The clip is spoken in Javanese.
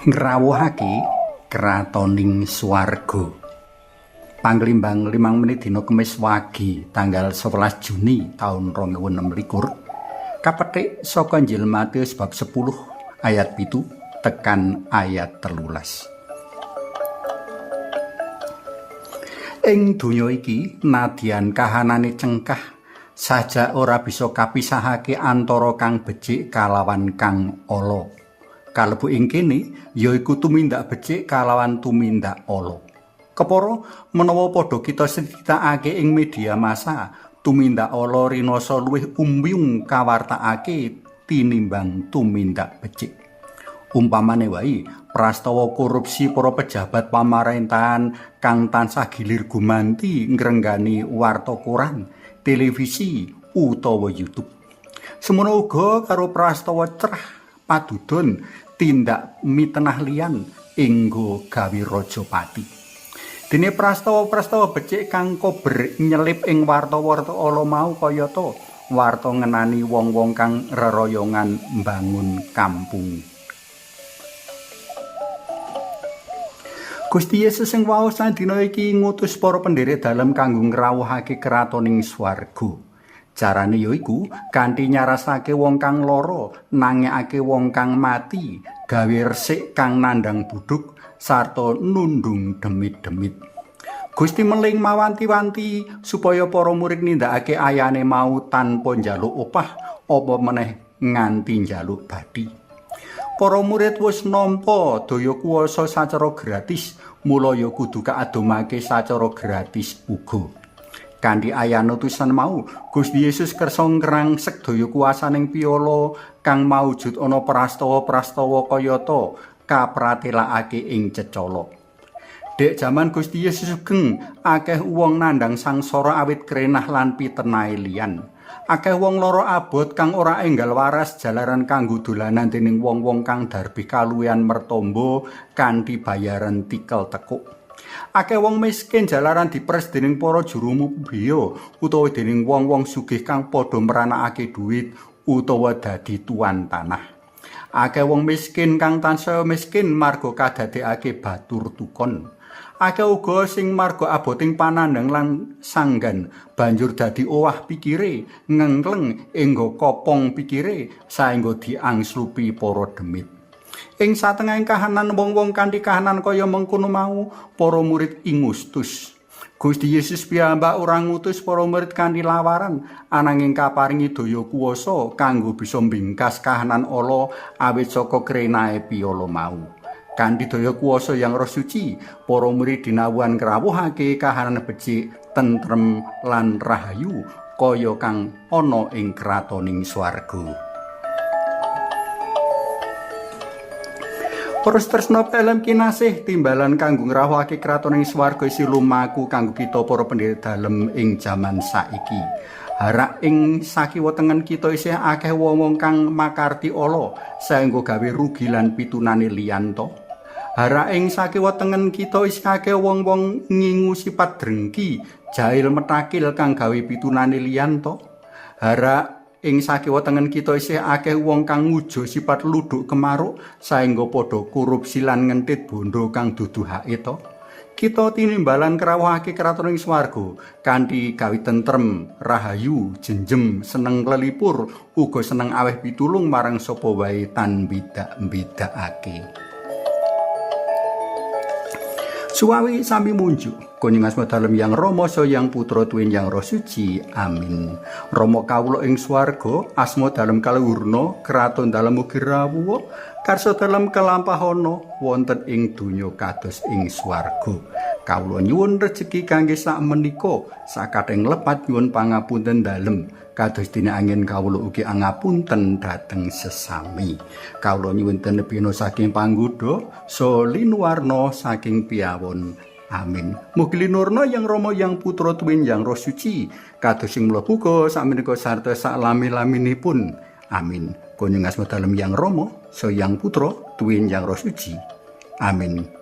Ngrawuhake kratoning swarga. Panglimbang 5 menit dina Kemis Wage tanggal 11 Juni taun 2026 kapethik saka Injil Matius bab 10 ayat 7 tekan ayat 13. Ing donya iki nadyan kahanane cengkah saja ora bisa kapisahake antara kang becik kalawan kang ala. Kalebu ing kene yaiku tumindak becik kalawan tumindak ala. Kepara menawa padha kita seditakake ing media massa, tumindak ala rinasa luwih umbyung kawartakake tinimbang tumindak becik. Umpamane wae prastawa korupsi para pejabat pamerintahan kang tansah gilir gumanti ngrenggani warta koran, televisi utawa YouTube. Semono uga karo prastawa cerah padudon tindak mitenah liyan enggo gawe Rajapati. Dene prastawa-prastawa becik kang kober nyelip ing warta-warta ala mau kayata warta ngenani wong-wong kang reroyongan mbangun kampung. Gusti Yesus sing waos dina iki ngutus para pendherek dalem kanggo ngrawuhake kratoning swarga. Carane yaiku kanthi nyarasake wong kang lara, nangekake wong kang mati, gawe resik kang nandhang budhuk sarta nundung demit-demit. Gusti meling mawanti-wanti supaya para murid nindakake ayane mau tanpa njaluk upah apa meneh nganti njaluk bathi. Para murid wis nampa daya kuwasa sacara gratis, mula ya kudu kaadomake sacara gratis uga. Kanthi ayana tulisan mau, Gusti Yesus kersa ngrangsek daya kuwasaning piyala kang maujud ana prastawa-prastawa kayata kapratelakake ing cecala. Dek jaman Gusti Yesus sugeng, akeh wong nandhang sangsara awit krenah lan pitenahe liyan. Akeh wong lara abot kang ora enggal waras jalaran kanggo dolanan dening wong-wong kang darbih kaluwihan mertamba kanthi bayaran tikel tekuk. Akeh wong miskin jalaran diperes dening para juru mubiya utawa dening wong-wong sugih kang padha meranakake dhuwit utawa dadi tuan tanah. Akeh wong miskin kang tansaya miskin marga kadadekake batur tukon. Akeh uga sing marga aboting panandhang lan sanggan banjur dadi owah pikire, ngengleng enggo kopong pikire saengga diangslupi para demit. Ing satengahing kahanan wong-wong kanthi kahanan kaya mengkono mau, para murid ingustus. Gusti Yesus piyambak ora ngutus para murid kanthi lawaran, ananging kaparingi daya kuwasa kanggo bisa mbingkas kahanan ala awit saka krenahe piyala mau. Kanthi daya kuwasa yang Roh Suci, para murid dinawuhan ngrawuhake kahanan becik, tentrem lan rahayu kaya kang ana ing kratoning swarga. Terus tresna pelem kinasih timbalan kanggo ngrawuhake kratoning swarga isi lumaku kanggo kita para pendherek dalem ing jaman saiki. Harak ing sakiwa tengen kita isih akeh wong-wong kang makarti ala saengga gawe rugi lan pitunane liyan to. Harak ing sakiwa tengen kita isih akeh wong-wong ngingu sifat drengki, jahil metakil kang gawe pitunane liyan to. Harak ing sakiwa tengen kita isih akeh wong kang ngujo sifat luduk kemaruk saengga padha korupsi lan ngentit bondo kang dudu hake to. Kita tinimbalan krawuhake kratoning swarga kanthi gawe tentrem, rahayu, jenjem, seneng lelipur, uga seneng aweh pitulung marang sapa wae tan bidak-bidakake. Suwawi sami munjuk, Kunjung asma dalem yang Rama so yang Putra tuwin yang Roh Suci. Amin. Rama kawula ing swarga, asma dalem kaluhurna, kraton dalem mugi rawuh, karsa dalem kelampahana wonten ing donya kados ing swarga. Kawula nyuwun rejeki kangge sak menika, sakathing lepat nyuwun pangapunten dalem. Kados dene angin kawula ugi angapunten dhateng sesami. Kawula nyuwun tenebina saking panggoda, so linuwarna saking piyawon. Amin. Mugi linurna yang Rama yang Putra tuwin yang Roh Suci, kados sing mlebu sakmenika sarta saklami-laminipun. Amin. Kunjung asma dalem yang Rama, so yang Putra tuwin yang Roh Suci. Amin.